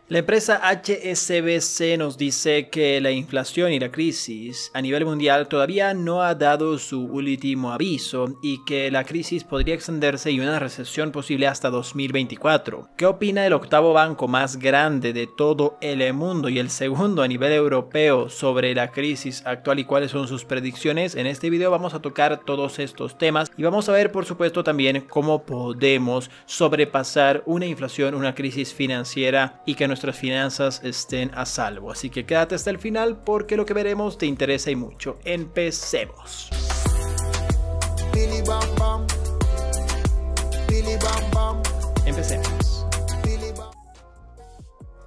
La empresa HSBC nos dice que la inflación y la crisis a nivel mundial todavía no ha dado su último aviso y que la crisis podría extenderse y una recesión posible hasta 2024. ¿Qué opina el octavo banco más grande de todo el mundo y el segundo a nivel europeo sobre la crisis actual y cuáles son sus predicciones? En este video vamos a tocar todos estos temas y vamos a ver, por supuesto, también cómo podemos sobrepasar una inflación, una crisis financiera y que nuestras finanzas estén a salvo. Así que quédate hasta el final porque lo que veremos te interesa y mucho. Empecemos. Empecemos.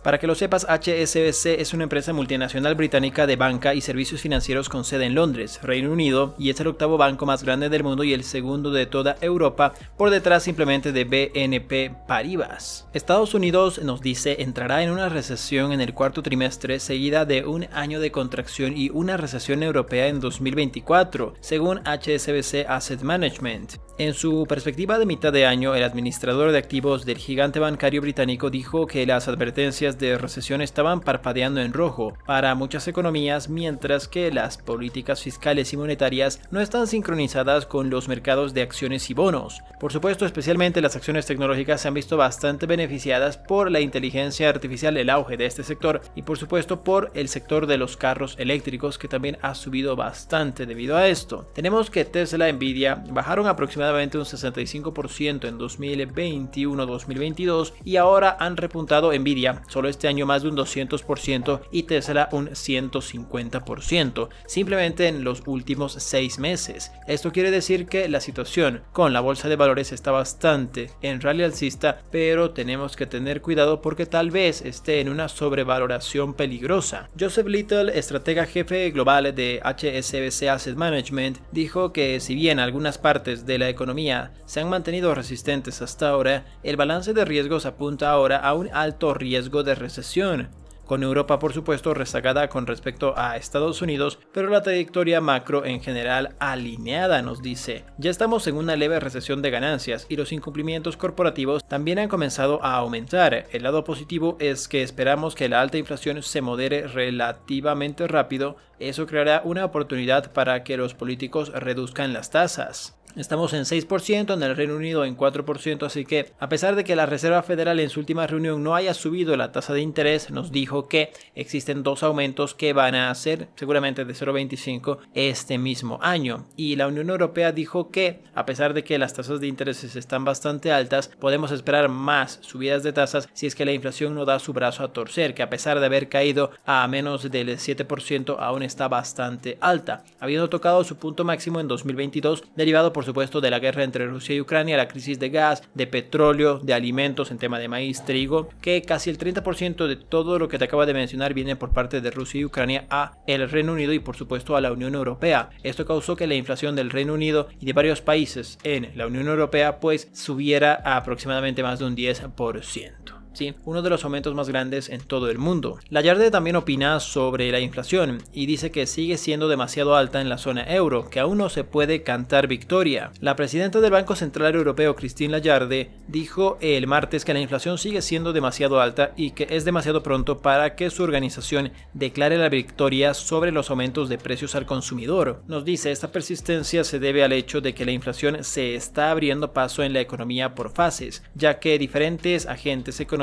Para que lo sepas, HSBC es una empresa multinacional británica de banca y servicios financieros con sede en Londres, Reino Unido, y es el octavo banco más grande del mundo y el segundo de toda Europa, por detrás simplemente de BNP Paribas. Estados Unidos, nos dice, entrará en una recesión en el cuarto trimestre, seguida de un año de contracción y una recesión europea en 2024, según HSBC Asset Management. En su perspectiva de mitad de año, el administrador de activos del gigante bancario británico dijo que las advertencias de recesión estaban parpadeando en rojo para muchas economías, mientras que las políticas fiscales y monetarias no están sincronizadas con los mercados de acciones y bonos. Por supuesto, especialmente las acciones tecnológicas se han visto bastante beneficiadas por la inteligencia artificial, el auge de este sector, y por supuesto por el sector de los carros eléctricos, que también ha subido bastante debido a esto. Tenemos que Tesla y Nvidia bajaron aproximadamente un 65% en 2021-2022 y ahora han repuntado. Nvidia solo este año más de un 200% y Tesla un 150%, simplemente en los últimos 6 meses. Esto quiere decir que la situación con la bolsa de valores está bastante en rally alcista, pero tenemos que tener cuidado porque tal vez esté en una sobrevaloración peligrosa. Joseph Little, estratega jefe global de HSBC Asset Management, dijo que si bien algunas partes de la economía se han mantenido resistentes hasta ahora, el balance de riesgos apunta ahora a un alto riesgo de recesión, con Europa por supuesto rezagada con respecto a Estados Unidos, pero la trayectoria macro en general alineada, nos dice. Ya estamos en una leve recesión de ganancias y los incumplimientos corporativos también han comenzado a aumentar. El lado positivo es que esperamos que la alta inflación se modere relativamente rápido. Eso creará una oportunidad para que los políticos reduzcan las tasas. Estamos en 6%, en el Reino Unido en 4%, así que a pesar de que la Reserva Federal en su última reunión no haya subido la tasa de interés, nos dijo que existen dos aumentos que van a hacer seguramente de 0,25 este mismo año. Y la Unión Europea dijo que a pesar de que las tasas de intereses están bastante altas, podemos esperar más subidas de tasas si es que la inflación no da su brazo a torcer, que a pesar de haber caído a menos del 7% aún está bastante alta, habiendo tocado su punto máximo en 2022, derivado por supuesto de la guerra entre Rusia y Ucrania, la crisis de gas, de petróleo, de alimentos en tema de maíz, trigo, que casi el 30% de todo lo que te acabo de mencionar viene por parte de Rusia y Ucrania a el Reino Unido y por supuesto a la Unión Europea. Esto causó que la inflación del Reino Unido y de varios países en la Unión Europea pues subiera a aproximadamente más de un 10%. Sí, uno de los aumentos más grandes en todo el mundo. Lagarde también opina sobre la inflación y dice que sigue siendo demasiado alta en la zona euro, que aún no se puede cantar victoria. La presidenta del Banco Central Europeo, Christine Lagarde, dijo el martes que la inflación sigue siendo demasiado alta y que es demasiado pronto para que su organización declare la victoria sobre los aumentos de precios al consumidor. Nos dice, esta persistencia se debe al hecho de que la inflación se está abriendo paso en la economía por fases, ya que diferentes agentes económicos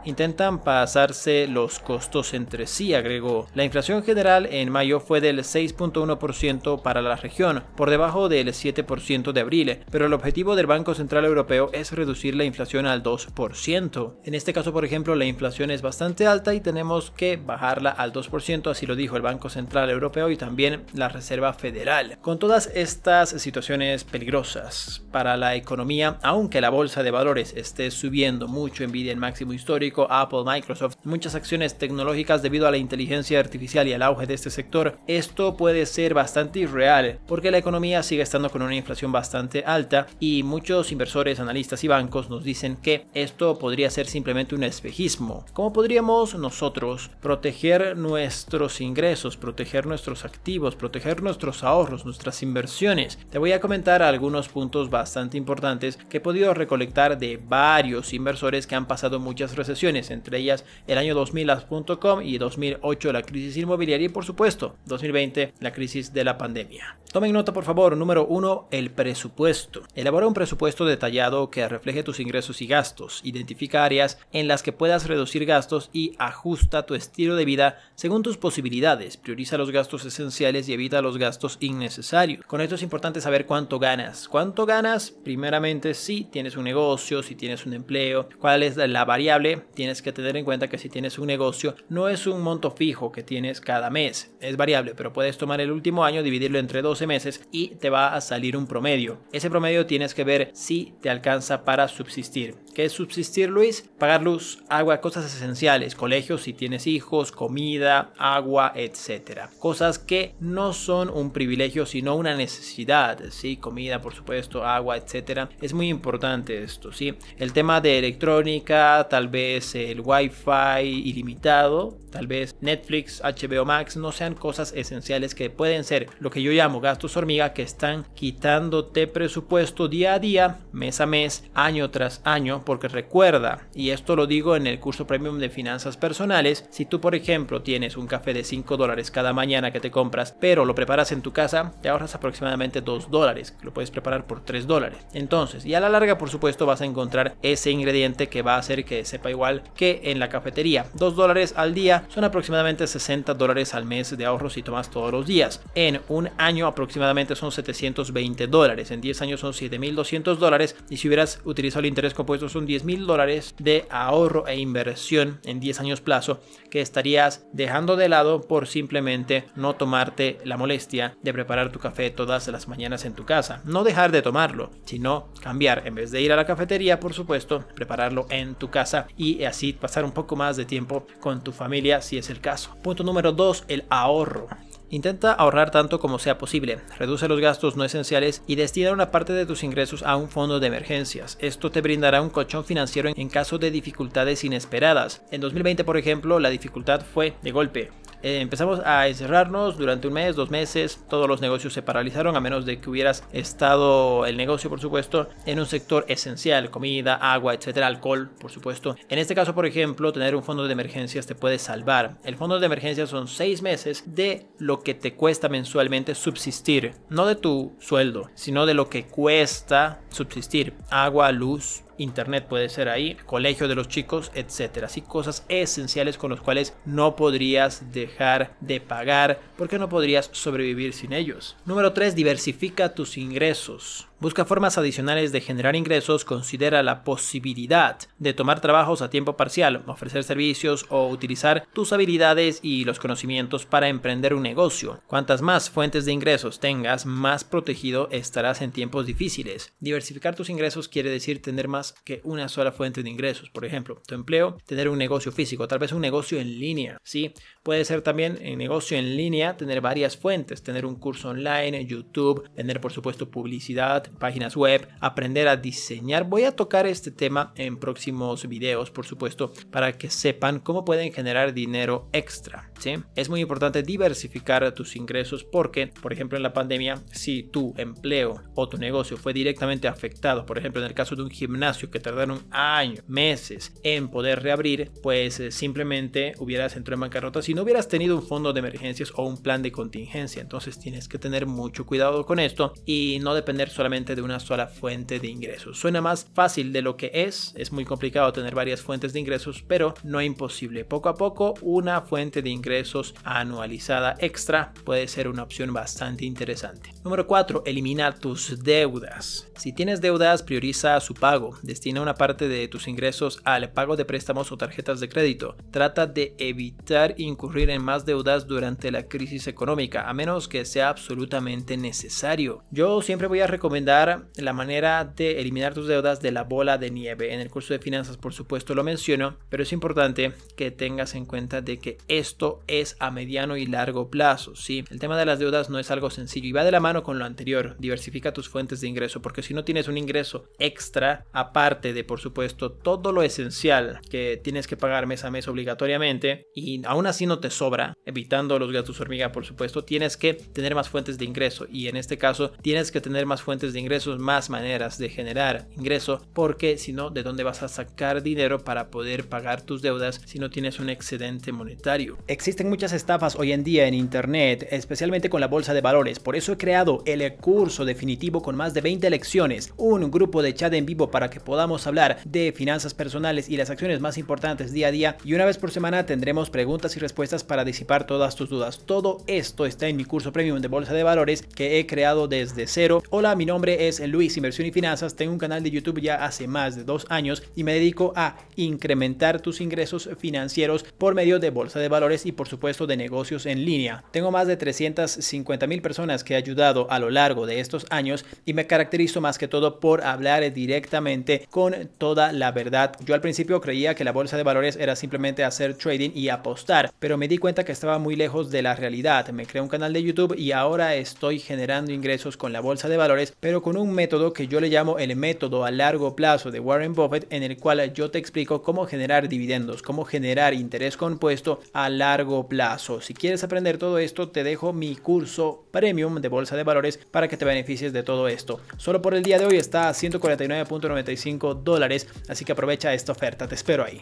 intentan pasarse los costos entre sí, agregó. La inflación general en mayo fue del 6.1% para la región, por debajo del 7% de abril, pero el objetivo del Banco Central Europeo es reducir la inflación al 2%. En este caso, por ejemplo, la inflación es bastante alta y tenemos que bajarla al 2%, así lo dijo el Banco Central Europeo y también la Reserva Federal. Con todas estas situaciones peligrosas para la economía, aunque la bolsa de valores esté subiendo mucho, Nvidia en máximo histórico, Apple, Microsoft, muchas acciones tecnológicas debido a la inteligencia artificial y al auge de este sector, esto puede ser bastante irreal porque la economía sigue estando con una inflación bastante alta y muchos inversores, analistas y bancos nos dicen que esto podría ser simplemente un espejismo. ¿Cómo podríamos nosotros proteger nuestros ingresos, proteger nuestros activos, proteger nuestros ahorros, nuestras inversiones? Te voy a comentar algunos puntos bastante importantes que he podido recolectar de varios inversores que han pasado muchas recesiones, entre ellas el año 2000 las .com y 2008 la crisis inmobiliaria y por supuesto 2020 la crisis de la pandemia. Tomen nota por favor. Número 1, el presupuesto. Elabora un presupuesto detallado que refleje tus ingresos y gastos. Identifica áreas en las que puedas reducir gastos y ajusta tu estilo de vida según tus posibilidades. Prioriza los gastos esenciales y evita los gastos innecesarios. Con esto es importante saber cuánto ganas. ¿Cuánto ganas? Primeramente, si tienes un negocio, si tienes un empleo, cuál es la variable. Tienes que tener en cuenta que si tienes un negocio, no es un monto fijo que tienes cada mes. Es variable, pero puedes tomar el último año, dividirlo entre 12 meses y te va a salir un promedio. Ese promedio tienes que ver si te alcanza para subsistir. ¿Qué es subsistir, Luis? Pagar luz, agua, cosas esenciales, colegios si tienes hijos, comida, agua, etcétera. Cosas que no son un privilegio sino una necesidad, ¿sí? Comida, por supuesto, agua, etcétera. Es muy importante esto, ¿sí? El tema de electrónica, tal vez el Wi-Fi ilimitado, tal vez Netflix, HBO Max, no sean cosas esenciales que pueden ser lo que yo llamo gastos hormiga, que están quitándote presupuesto día a día, mes a mes, año tras año, porque recuerda, y esto lo digo en el curso premium de finanzas personales, si tú por ejemplo tienes un café de $5 cada mañana que te compras, pero lo preparas en tu casa, te ahorras aproximadamente $2, lo puedes preparar por $3. Entonces, y a la larga por supuesto vas a encontrar ese ingrediente que va a hacer que sepa igual que en la cafetería. $2 al día son aproximadamente $60 al mes de ahorro si tomas todos los días. En un año aproximadamente son $720, en 10 años son $7,200 y si hubieras utilizado el interés compuesto son $10,000 de ahorro e inversión en 10 años plazo que estarías dejando de lado por simplemente no tomarte la molestia de preparar tu café todas las mañanas en tu casa. No dejar de tomarlo, sino cambiar, en vez de ir a la cafetería, por supuesto, prepararlo en tu casa y así pasar un poco más de tiempo con tu familia si es el caso. Punto número 2, el ahorro. Intenta ahorrar tanto como sea posible, reduce los gastos no esenciales y destina una parte de tus ingresos a un fondo de emergencias. Esto te brindará un colchón financiero en caso de dificultades inesperadas. En 2020, por ejemplo, la dificultad fue de golpe. Empezamos a encerrarnos durante un mes, 2 meses, todos los negocios se paralizaron a menos de que hubieras estado el negocio, por supuesto, en un sector esencial, comida, agua, etcétera, alcohol, por supuesto. En este caso, por ejemplo, tener un fondo de emergencias te puede salvar. El fondo de emergencias son 6 meses de lo que te cuesta mensualmente subsistir, no de tu sueldo, sino de lo que cuesta subsistir. Agua, luz, internet puede ser ahí, colegio de los chicos, etcétera. Así cosas esenciales con los cuales no podrías dejar de pagar porque no podrías sobrevivir sin ellos. Número 3, diversifica tus ingresos. Busca formas adicionales de generar ingresos, considera la posibilidad de tomar trabajos a tiempo parcial, ofrecer servicios o utilizar tus habilidades y los conocimientos para emprender un negocio. Cuantas más fuentes de ingresos tengas, más protegido estarás en tiempos difíciles. Diversificar tus ingresos quiere decir tener más que una sola fuente de ingresos. Por ejemplo, tu empleo, tener un negocio físico, tal vez un negocio en línea, ¿sí? Puede ser también en negocio en línea, tener varias fuentes, tener un curso online, YouTube, tener por supuesto publicidad, páginas web, aprender a diseñar. Voy a tocar este tema en próximos videos, por supuesto, para que sepan cómo pueden generar dinero extra, ¿sí? Es muy importante diversificar tus ingresos porque, por ejemplo, en la pandemia, si tu empleo o tu negocio fue directamente afectado, por ejemplo, en el caso de un gimnasio que tardaron años, meses en poder reabrir, pues simplemente hubieras entrado en bancarrota si no hubieras tenido un fondo de emergencias o un plan de contingencia. Entonces tienes que tener mucho cuidado con esto y no depender solamente de una sola fuente de ingresos. Suena más fácil de lo que es muy complicado tener varias fuentes de ingresos, pero no imposible. Poco a poco, una fuente de ingresos anualizada extra puede ser una opción bastante interesante. Número 4, elimina tus deudas. Si tienes deudas, prioriza su pago. Destina una parte de tus ingresos al pago de préstamos o tarjetas de crédito. Trata de evitar incurrir en más deudas durante la crisis económica, a menos que sea absolutamente necesario. Yo siempre voy a recomendar la manera de eliminar tus deudas de la bola de nieve. En el curso de finanzas, por supuesto, lo menciono, pero es importante que tengas en cuenta de que esto es a mediano y largo plazo, ¿sí? El tema de las deudas no es algo sencillo y va de la mano con lo anterior. Diversifica tus fuentes de ingreso, porque si no tienes un ingreso extra aparte de, por supuesto, todo lo esencial que tienes que pagar mes a mes obligatoriamente, y aún así no te sobra, evitando los gastos hormiga, por supuesto, tienes que tener más fuentes de ingreso, y en este caso tienes que tener más fuentes de ingresos, más maneras de generar ingreso, porque si no, ¿de dónde vas a sacar dinero para poder pagar tus deudas si no tienes un excedente monetario? Existen muchas estafas hoy en día en internet, especialmente con la bolsa de valores. Por eso he creado el curso definitivo con más de 20 lecciones, un grupo de chat en vivo para que podamos hablar de finanzas personales y las acciones más importantes día a día, y una vez por semana tendremos preguntas y respuestas para disipar todas tus dudas. Todo esto está en mi curso premium de bolsa de valores que he creado desde cero. Hola, mi nombre es Luis, Inversión y Finanzas. Tengo un canal de YouTube ya hace más de 2 años y me dedico a incrementar tus ingresos financieros por medio de bolsa de valores y por supuesto de negocios en línea. Tengo más de 350,000 personas que he ayudado a lo largo de estos años y me caracterizo más que todo por hablar directamente con toda la verdad. Yo al principio creía que la bolsa de valores era simplemente hacer trading y apostar, pero me di cuenta que estaba muy lejos de la realidad. Me creé un canal de YouTube y ahora estoy generando ingresos con la bolsa de valores, pero con un método que yo le llamo el método a largo plazo de Warren Buffett, en el cual yo te explico cómo generar dividendos, cómo generar interés compuesto a largo plazo. Si quieres aprender todo esto, te dejo mi curso premium de bolsa de valores para que te beneficies de todo esto. Solo por el día de hoy está a $149.95, así que aprovecha esta oferta. Te espero ahí.